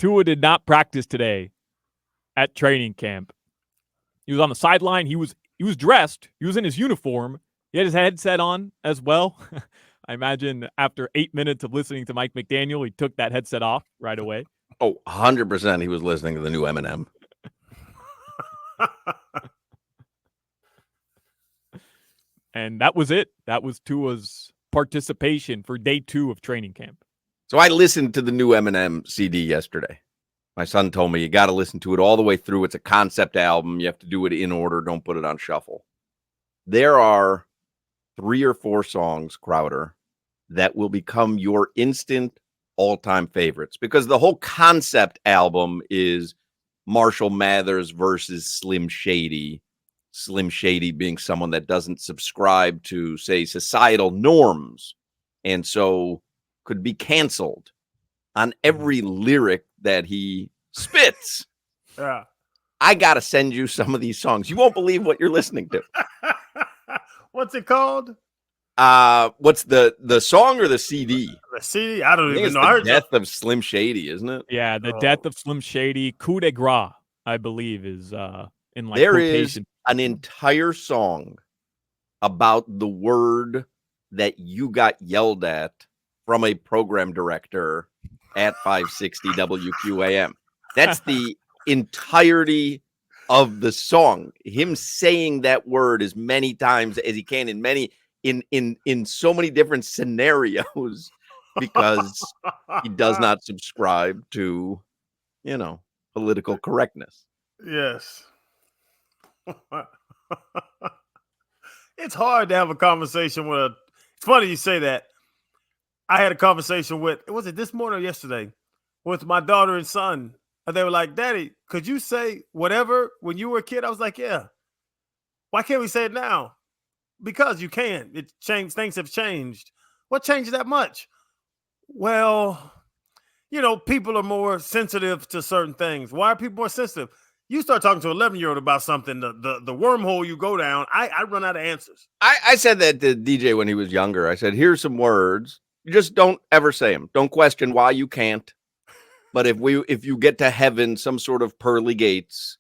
Tua did not practice today at training camp. He was on the sideline. He was dressed. He was in his uniform. He had his headset on as well. I imagine after 8 minutes of listening to Mike McDaniel, he took that headset off right away. Oh, 100% he was listening to the new Eminem. And that was it. That was Tua's participation for day 2 of training camp. So I listened to the new Eminem CD yesterday. My son told me you got to listen to it all the way through. It's a concept album. You have to do it in order. Don't put it on shuffle. There are 3 or 4 songs, Crowder, that will become your instant all-time favorites because the whole concept album is Marshall Mathers versus Slim Shady. Slim Shady being someone that doesn't subscribe to, say, societal norms and so could be canceled on every lyric that he spits. Yeah. I got to send you some of these songs. You won't believe what you're listening to. What's it called? What's the song or the CD? The CD? I don't even know. I heard Death of Slim Shady, isn't it? Yeah, the Death of Slim Shady. Coup de grace, I believe, is in like there quotation. Is an entire song about the word that you got yelled at from a program director at 560 WQAM. That's the entirety of the song. Him saying that word as many times as he can in so many different scenarios because he does not subscribe to, political correctness. Yes. It's hard to have a conversation with it's funny you say that. I had a conversation was it this morning or yesterday with my daughter and son. And they were like, Daddy, could you say whatever when you were a kid? I was like, yeah. Why can't we say it now? Because you can. It changed. Things have changed. What changed that much? Well, people are more sensitive to certain things. Why are people more sensitive? You start talking to an 11-year-old about something, the wormhole you go down, I run out of answers. I said that to DJ when he was younger. I said, here's some words. You just don't ever say them. Don't question why you can't. But if you get to heaven, some sort of pearly gates,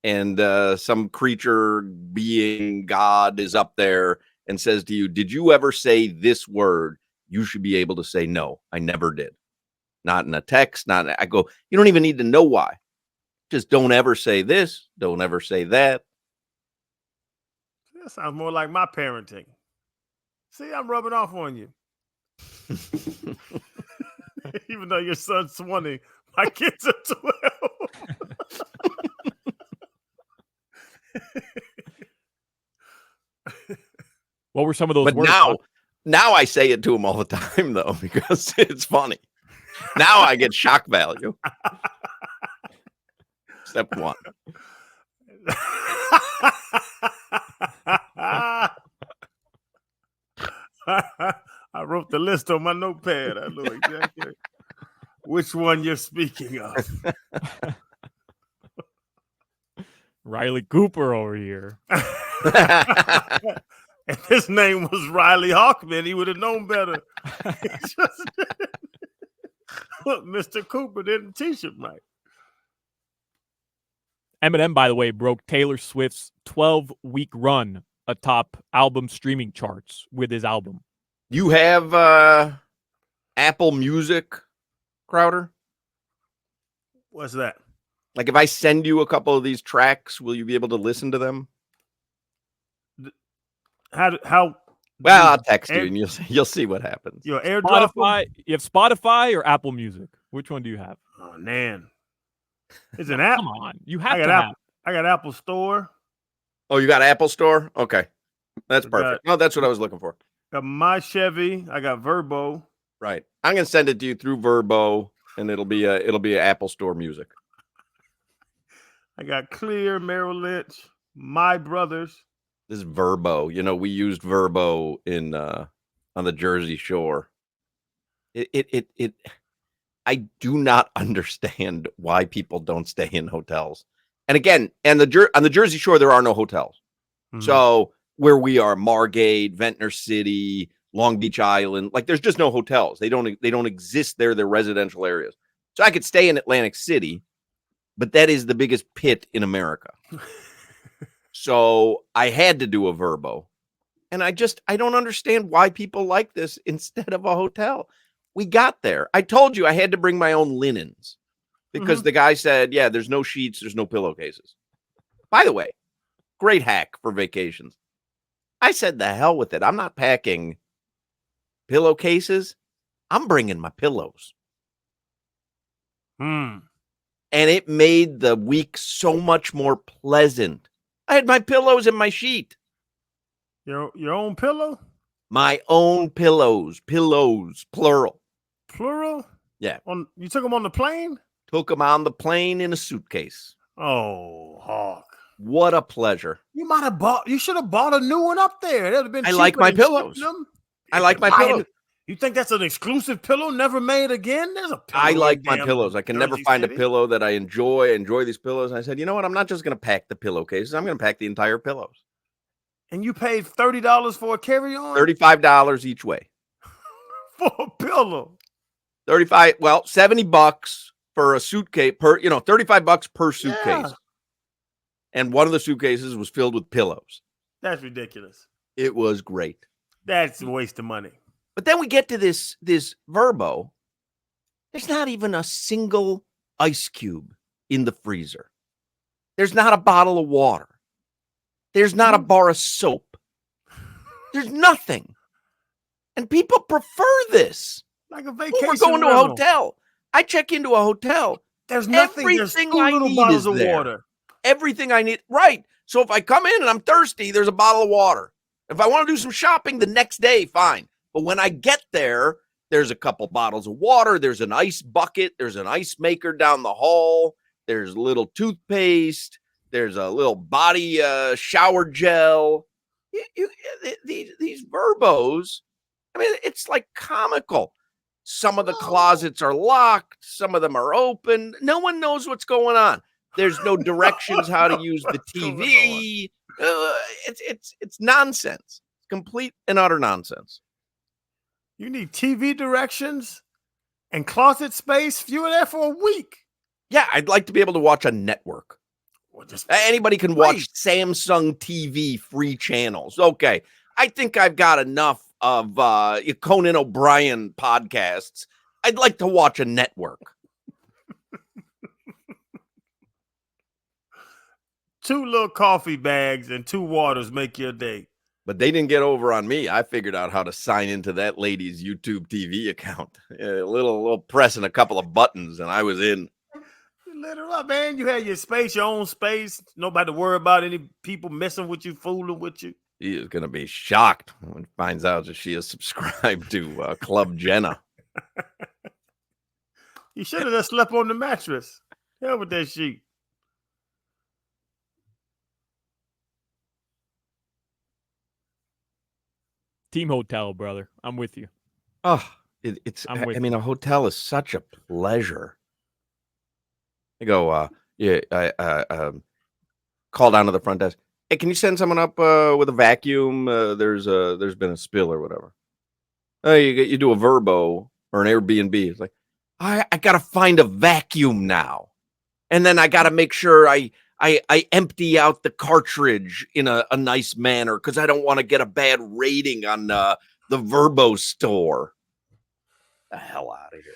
and some creature being God is up there and says to you, did you ever say this word? You should be able to say, no, I never did. Not in a text, I go, you don't even need to know why. Just don't ever say this. Don't ever say that. That sounds more like my parenting. See, I'm rubbing off on you. Even though your son's 20, my kids are 12. What were some of those but words? Now I say it to him all the time, though, because it's funny. Now I get shock value. Step 1. I wrote the list on my notepad. I know exactly which one you're speaking of. Riley Cooper over here. If his name was Riley Hawkman, he would have known better. Look, Mr. Cooper didn't teach him right. Eminem, by the way, broke Taylor Swift's 12-week run atop album streaming charts with his album. You have Apple Music, Crowder? What's that? Like if I send you a couple of these tracks, will you be able to listen to them? How? Well, I'll text you and you'll see what happens. Your AirDrop. Spotify. You have Spotify or Apple Music? Which one do you have? Oh man, it's an app. Come on, you have to have. I got Apple Store. Oh, you got Apple Store? Okay, that's perfect. No, that's what I was looking for. Got My Chevy. I got Vrbo. Right. I'm gonna send it to you through Vrbo, and it'll be a Apple Store Music. I got Clear, Merrill Lynch, My Brothers. This is Vrbo. We used Vrbo in on the Jersey Shore. I do not understand why people don't stay in hotels. And again, on the Jersey Shore, there are no hotels. Mm-hmm. So where we are, Margate, Ventnor City, Long Beach Island, like there's just no hotels. They don't exist there. They're residential areas. So I could stay in Atlantic City, but that is the biggest pit in America. So I had to do a Vrbo. And I don't understand why people like this instead of a hotel. We got there. I told you I had to bring my own linens because the guy said, yeah, there's no sheets, there's no pillowcases. By the way, great hack for vacations. I said, the hell with it. I'm not packing pillowcases. I'm bringing my pillows. And it made the week so much more pleasant. I had my pillows and my sheet. Your own pillow? My own pillows, plural. Plural? Yeah. You took them on the plane? Took them on the plane in a suitcase. Oh, Hawk. What a pleasure. You should have bought a new one up there. That would have been I like my pillows. I like my pillows. You think that's an exclusive pillow never made again? There's a pillow. I like my pillows. I can never find a pillow that I enjoy. I enjoy these pillows. And I said, you know what? I'm not just going to pack the pillowcases. I'm going to pack the entire pillows. And you paid $30 for a carry-on? $35 each way. For a pillow. $70 for a suitcase $35 per suitcase. Yeah. And one of the suitcases was filled with pillows. That's ridiculous. It was great. That's a waste of money. But then we get to this Vrbo. There's not even a single ice cube in the freezer. There's not a bottle of water. There's not a bar of soap. There's nothing. And people prefer this. Like a vacation. We're going to a hotel. I check into a hotel. There's nothing. Everything There's 2 little bottles of water. Everything I need. Right. So if I come in and I'm thirsty, there's a bottle of water. If I want to do some shopping the next day, fine. But when I get there, there's a couple bottles of water. There's an ice bucket. There's an ice maker down the hall. There's a little toothpaste. There's a little body shower gel. These Vrbos, I mean, it's like comical. Some of the closets are locked. Some of them are open. No one knows what's going on. There's no directions how to use the TV. It's nonsense. Complete and utter nonsense. You need TV directions and closet space. You were there for a week. Yeah, I'd like to be able to watch a network. Well, anybody can watch Samsung TV free channels. Okay, I think I've got enough of Conan O'Brien podcasts. I'd like to watch a network. 2 little coffee bags and 2 waters make your day. But they didn't get over on me. I figured out how to sign into that lady's YouTube TV account. A little pressing a couple of buttons, and I was in. You lit her up, man. You had your space, your own space. Nobody to worry about any people messing with you, fooling with you. He is going to be shocked when he finds out that she is subscribed to Club Jenna. You should have just slept on the mattress. Hell with that sheet. Team hotel, brother. I'm with you. Oh, I mean, a hotel is such a pleasure. I go, I call down to the front desk. Hey, can you send someone up with a vacuum? There's been a spill or whatever. You do a Vrbo or an Airbnb. It's like, I got to find a vacuum now. And then I got to make sure I empty out the cartridge in a nice manner because I don't want to get a bad rating on the Vrbo store. The hell out of here.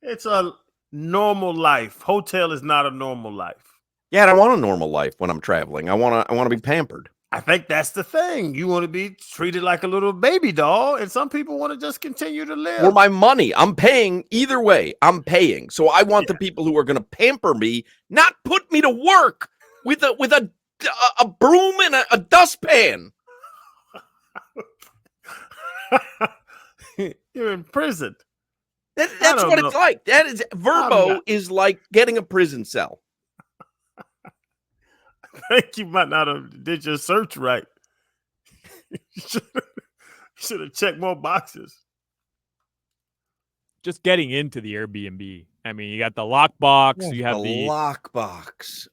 It's a normal life. Hotel is not a normal life. Yeah, I don't want a normal life when I'm traveling. I want to be pampered. I think that's the thing. You want to be treated like a little baby doll, and some people want to just continue to live. For my money, I'm paying either way. I'm paying, so I want the people who are going to pamper me, not put me to work with a broom and a dustpan. You're in prison. That's what it's like. That is Vrbo is like getting a prison cell. I think you might not have did your search right. You should have checked more boxes. Just getting into the Airbnb. I mean, you got the lockbox. You have the lockbox.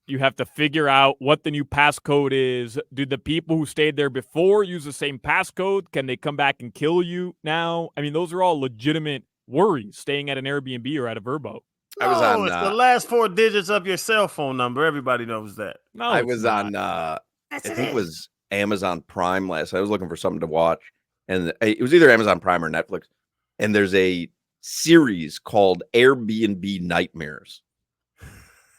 You have to figure out what the new passcode is. Do the people who stayed there before use the same passcode? Can they come back and kill you now? I mean, those are all legitimate worries staying at an Airbnb or at a Vrbo. I was on. It's the last 4 digits of your cell phone number. Everybody knows that. No, I it's was not. on. I think it was Amazon Prime last. I was looking for something to watch, and it was either Amazon Prime or Netflix. And there's a series called Airbnb Nightmares.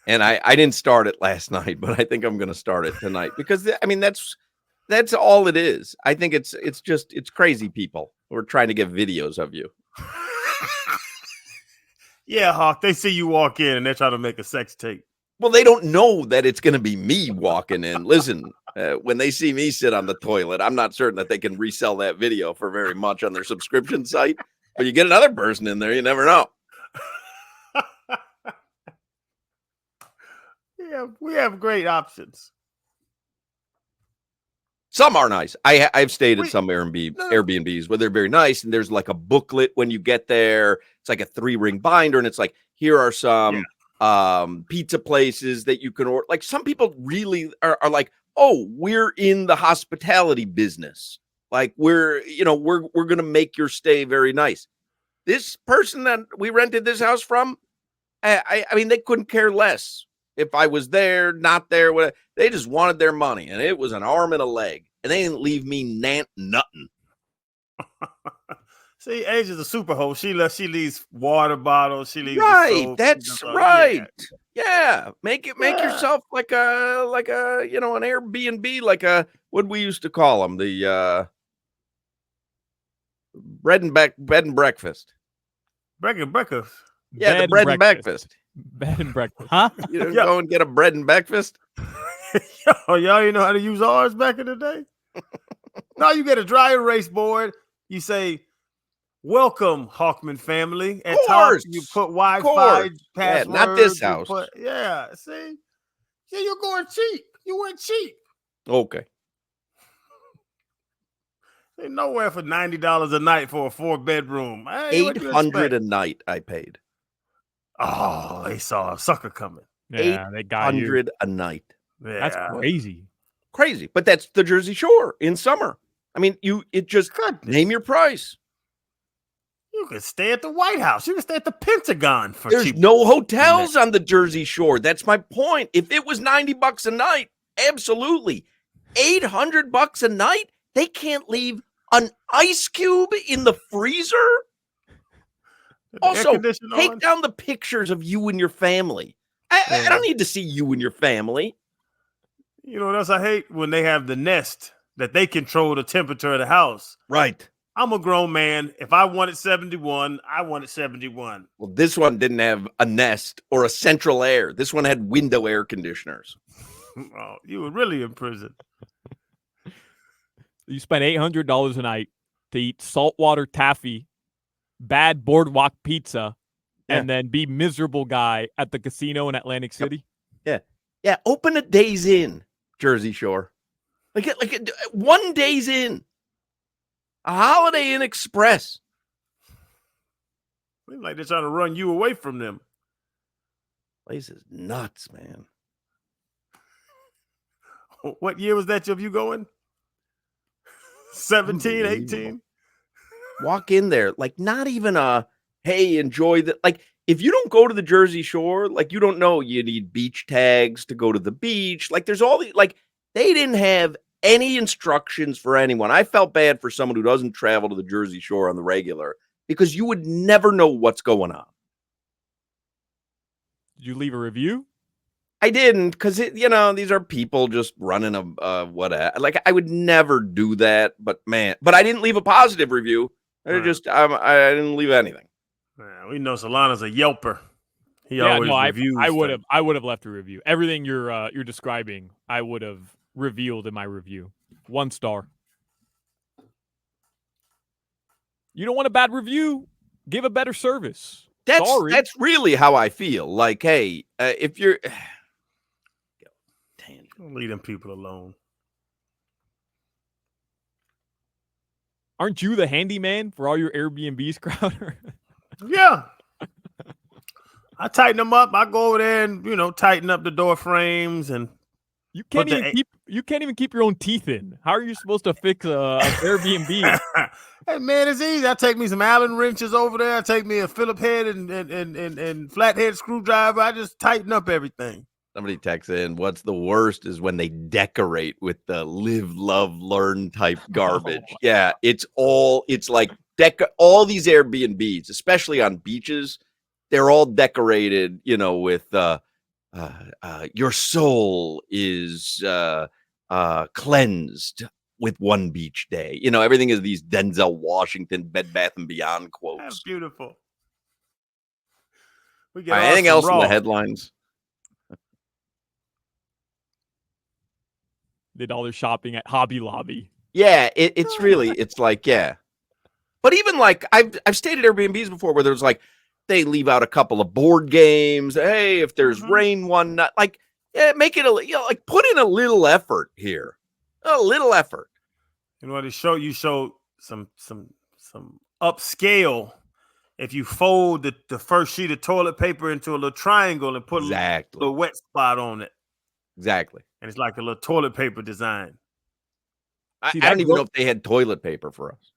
And I didn't start it last night, but I think I'm going to start it tonight because I mean that's all it is. I think it's crazy people who are trying to get videos of you. Yeah, Hawk. They see you walk in and they're trying to make a sex tape. Well, they don't know that it's going to be me walking in. Listen, when they see me sit on the toilet, I'm not certain that they can resell that video for very much on their subscription site. But you get another person in there, you never know. Yeah, we have great options. Some are nice. I've stayed at some Airbnbs where they're very nice, and there's like a booklet when you get there. It's like a 3-ring binder, and it's like, here are some pizza places that you can order. Like some people really are like, oh, we're in the hospitality business. Like we're gonna make your stay very nice. This person that we rented this house from, I mean, they couldn't care less if I was there, not there. Whatever. They just wanted their money, and it was an arm and a leg, and they didn't leave me nothing. See, Asia's a super host. She leaves water bottles. She leaves soap. That's right. Yeah. Make yourself like a an Airbnb, like a what we used to call them, the bed and breakfast. Bread and breakfast. Yeah, the bread and breakfast. Bed and breakfast. Huh? You don't go and get a bread and breakfast? Yo, y'all you know how to use ours back in the day? No, you get a dry erase board. You say, welcome, Hawkman family. At top, you put Wi-Fi password. Yeah, not this house. See? Yeah, you're going cheap. You went cheap. Okay. Ain't nowhere for $90 a night for a 4-bedroom. $800 a night I paid. Oh, they saw a sucker coming. Yeah, they got you. $800 a night. Yeah. That's crazy. Crazy. But that's the Jersey Shore in summer. I mean, name your price. You can stay at the White House. You can stay at the Pentagon for There's cheap. no hotels on the Jersey Shore. That's my point. If it was $90 a night, absolutely. $800 a night? They can't leave an ice cube in the freezer? Also, take down the pictures of you and your family. I don't need to see you and your family. You know what else I hate? When they have the Nest that they control the temperature of the house. Right. I'm a grown man. If I wanted 71, I wanted 71. Well, this one didn't have a Nest or a central air. This one had window air conditioners. Oh, you were really in prison. You spend $800 a night to eat saltwater taffy, bad boardwalk pizza, and then be miserable guy at the casino in Atlantic City. Yeah. Open a Days Inn, Jersey Shore. Like 1 Days Inn. A Holiday Inn Express. Seems like they're trying to run you away from them. Place is nuts, man. What year was that of you going? 17, 18? Walk in there, like not even hey, enjoy the, like if you don't go to the Jersey Shore, like you don't know you need beach tags to go to the beach. Like there's all the, like they didn't have any instructions for anyone. I felt bad for someone who doesn't travel to the Jersey Shore on the regular because you would never know what's going on. Did you leave a review? I didn't, because these are people just running a whatever. Like I would never do that, but I didn't leave a positive review. I didn't leave anything. Yeah, we know Solana's a Yelper. He always reviews. I would have left a review. Everything you're describing, I would have revealed in my review. 1 star. You don't want a bad review? Give a better service. That's really how I feel. Like, hey, if you're don't leave them people alone. Aren't you the handyman for all your Airbnbs, Crowder? Yeah. I tighten them up. I go over there and tighten up the door frames and You can't even keep your own teeth in. How are you supposed to fix a Airbnb? Hey man, it's easy. I take me some Allen wrenches over there. I take me a Phillip head and flathead screwdriver. I just tighten up everything. Somebody texts in, what's the worst is when they decorate with the live, love, learn type garbage. Yeah, it's like all these Airbnbs, especially on beaches, they're all decorated, with your soul is cleansed with one beach day. Everything is these Denzel Washington Bed Bath & Beyond quotes. That's beautiful. We get anything else in the headlines? Did all their shopping at Hobby Lobby. Yeah, it's like, yeah. But even like I've stayed at Airbnbs before where there's like they leave out a couple of board games. Hey, if there's rain one night, like make it like put in a little effort here. A little effort. You know what you showed some upscale. If you fold the first sheet of toilet paper into a little triangle and put a little wet spot on it. Exactly. And it's like a little toilet paper design. I don't even know if they had toilet paper for us.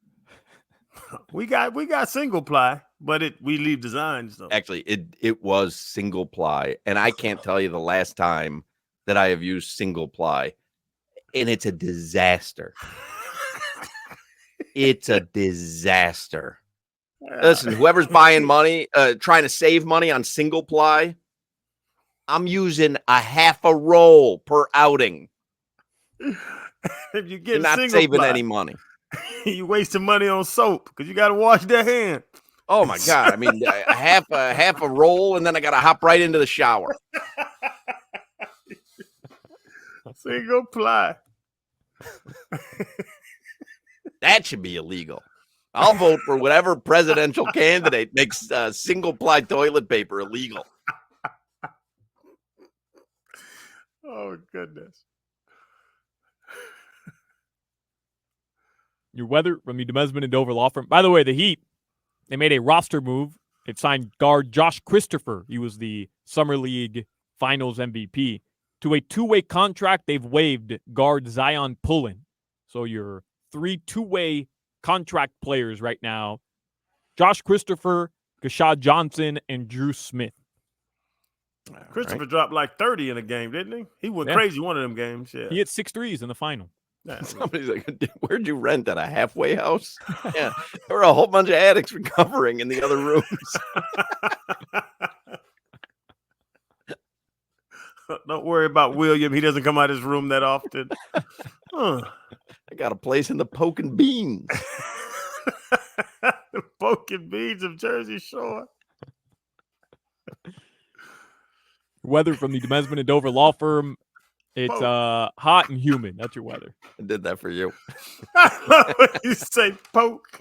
We got single ply, but we leave designs though. Actually, it was single ply, and I can't tell you the last time that I have used single ply, and it's a disaster. It's a disaster. Listen, whoever's buying money, trying to save money on single ply, I'm using a half a roll per outing. If you get You're not saving any money. You wasting money on soap because you got to wash their hand. Oh my God! I mean, a half a roll, and then I got to hop right into the shower. Single ply. That should be illegal. I'll vote for whatever presidential candidate makes single ply toilet paper illegal. Oh goodness. Your weather from the Demesman and Dover law firm. By the way, the Heat, they made a roster move. It signed guard Josh Christopher. He was the Summer League Finals MVP. To a two-way contract, they've waived guard Zion Pullen. So your 3 two-way contract players right now, Josh Christopher, Kashad Johnson, and Drew Smith. Christopher dropped like 30 in a game, didn't he? He went crazy one of them games. Yeah. He hit 6 threes in the final. Yeah. Somebody's like, where'd you rent at a halfway house? Yeah, there were a whole bunch of addicts recovering in the other rooms. Don't worry about William. He doesn't come out of his room that often. I got a place in the Poke and Beans. The Poke and Beans of Jersey Shore. Weather from the Demesman and Dover law firm. It's hot and humid. That's your weather. I did that for you. I love when you say poke.